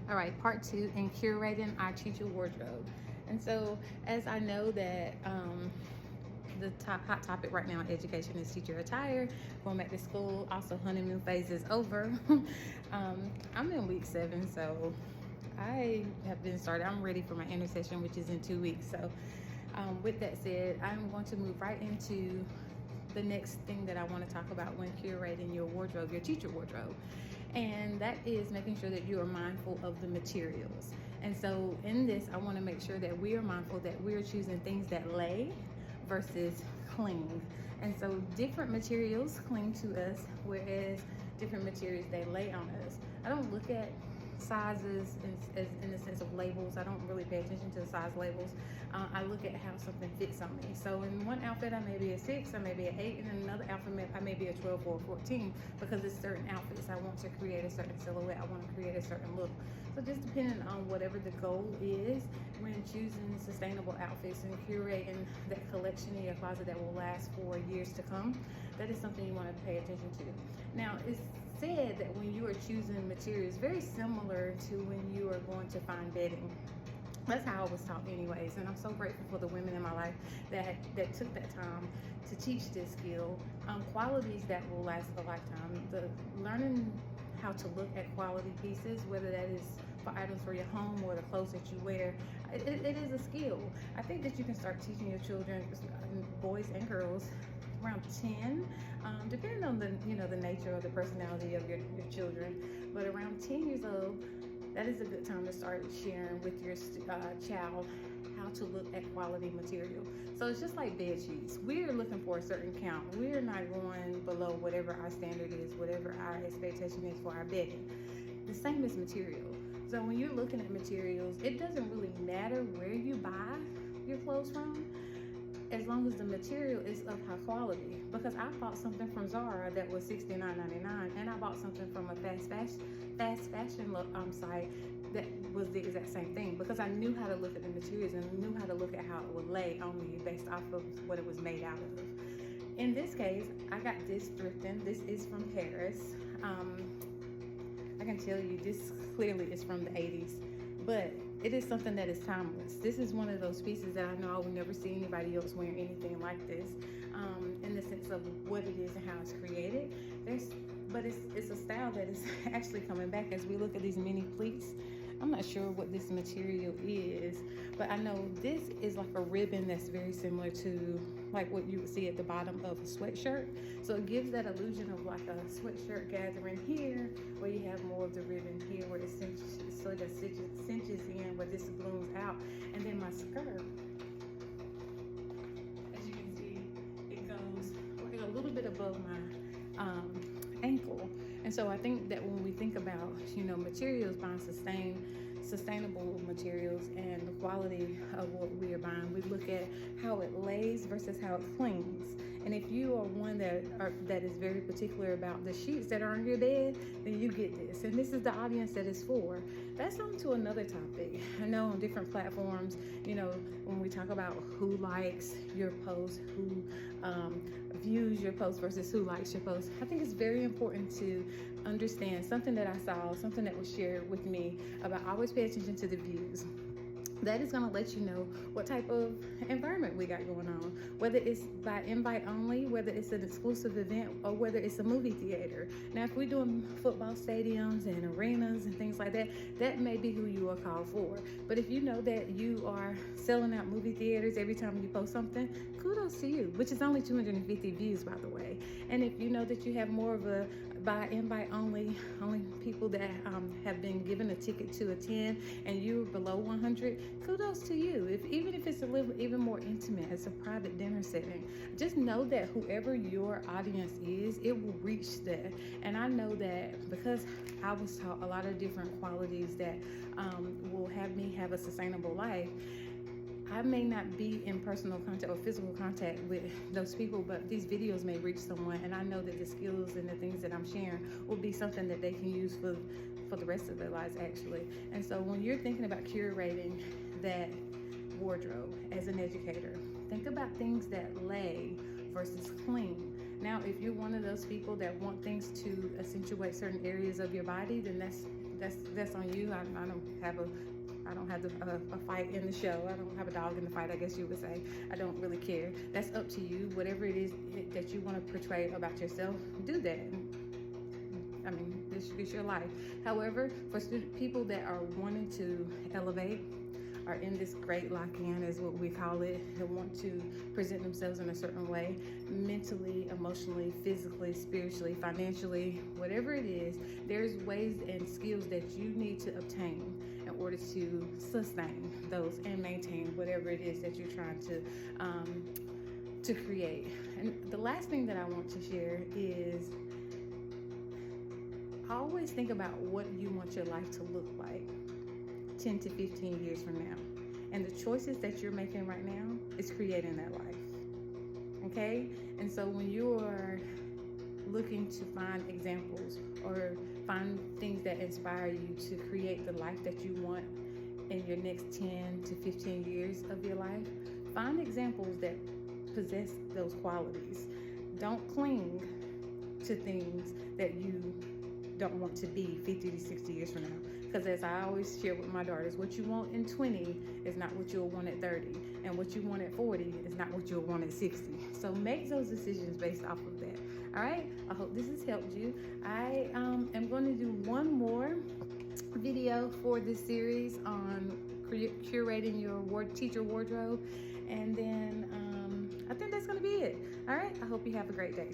All right, part 2 in curating our teacher wardrobe. And so, as I know that the hot topic right now in education is teacher attire, going back to school, also honeymoon phase is over. I'm in week 7, so I have been started. I'm ready for my intercession, which is in 2 weeks. So, with that said, I'm going to move right into the next thing that I want to talk about when curating your wardrobe, your teacher wardrobe. And that is making sure that you are mindful of the materials. And so in this, I want to make sure that we are mindful that we're choosing things that lay versus cling. And so different materials cling to us, whereas different materials, they lay on us. I don't look at sizes in the sense of labels. I don't really pay attention to the size labels. I look at how something fits on me. So in one outfit I may be a 6, I may be an 8, and in another outfit I may be a 12 or a 14, because it's certain outfits I want to create a certain silhouette, I want to create a certain look. So just depending on whatever the goal is when choosing sustainable outfits and curating that collection in your closet that will last for years to come, that is something you want to pay attention to. Now, it's said that when you are choosing materials, very similar to when you are going to find bedding. That's how I was taught anyways, and I'm so grateful for the women in my life that took that time to teach this skill. Qualities that will last a lifetime. The learning how to look at quality pieces, whether that is for items for your home or the clothes that you wear, it is a skill. I think that you can start teaching your children, boys and girls, around 10, depending on the nature or the personality of your children. But around 10 years old, that is a good time to start sharing with your child how to look at quality material. So it's just like bed sheets. We're looking for a certain count. We're not going below whatever our standard is, whatever our expectation is for our bedding. The same as material. So when you're looking at materials, it doesn't really matter where you buy your clothes from, as long as the material is of high quality. Because I bought something from Zara that was $69.99, and I bought something from a fast fashion site that was the exact same thing, because I knew how to look at the materials and knew how to look at how it would lay on me based off of what it was made out of. In this case, I got this thrifting. This is from Paris. I can tell you this clearly is from the 80s, but it is something that is timeless. This is one of those pieces that I know I will never see anybody else wearing anything like this, in the sense of what it is and how it's created. But it's a style that is actually coming back as we look at these mini pleats. I'm not sure what this material is, but I know this is like a ribbon that's very similar to like what you would see at the bottom of a sweatshirt. So it gives that illusion of like a sweatshirt gathering here, where you have more of the ribbon here where it cinches, so it cinches in where this blooms out. And then my skirt, as you can see, it goes like a little bit above my ankle. And so I think that when we think about materials, buying sustainable materials and the quality of what we are buying, we look at how it lays versus how it clings. And if you are one that is very particular about the sheets that are on your bed, then you get this. And this is the audience that it's for. That's on to another topic. I know on different platforms, when we talk about who likes your post, who views your post versus who likes your post, I think it's very important to understand something that I saw, something that was shared with me about always pay attention to the views. That is going to let you know what type of environment we got going on, whether it's by invite only, whether it's an exclusive event, or whether it's a movie theater. Now, if we're doing football stadiums and arenas and things like that, that may be who you are called for. But if you know that you are selling out movie theaters every time you post something, kudos to you, which is only 250 views, by the way. And if you know that you have more of a by invite only people that have been given a ticket to attend, and you're below 100, kudos to you. Even if it's a little even more intimate, it's a private dinner setting, just know that whoever your audience is, it will reach there. And I know that because I was taught a lot of different qualities that will have me have a sustainable life. I may not be in personal contact or physical contact with those people, but these videos may reach someone, and I know that the skills and the things that I'm sharing will be something that they can use for the rest of their lives, actually. And so when you're thinking about curating that wardrobe as an educator, think about things that lay versus cling. Now, if you're one of those people that want things to accentuate certain areas of your body, then that's that's on you. I don't have a fight in the show. I don't have a dog in the fight, I guess you would say. I don't really care. That's up to you. Whatever it is that you want to portray about yourself, do that. I mean, this is your life. However, for people that are wanting to elevate, are in this great lock-in, is what we call it, and want to present themselves in a certain way, mentally, emotionally, physically, spiritually, financially, whatever it is, there's ways and skills that you need to obtain in order to sustain those and maintain whatever it is that you're trying to create. And the last thing that I want to share is, always think about what you want your life to look like 10 to 15 years from now. And the choices that you're making right now is creating that life. Okay? And so when you are looking to find examples or find things that inspire you to create the life that you want in your next 10 to 15 years of your life, find examples that possess those qualities. Don't cling to things that you don't want to be 50 to 60 years from now. Because as I always share with my daughters, what you want in 20 is not what you'll want at 30. And what you want at 40 is not what you'll want at 60. So make those decisions based off of that. All right? I hope this has helped you. I am going to do one more video for this series on curating your teacher wardrobe. And then I think that's going to be it. All right? I hope you have a great day.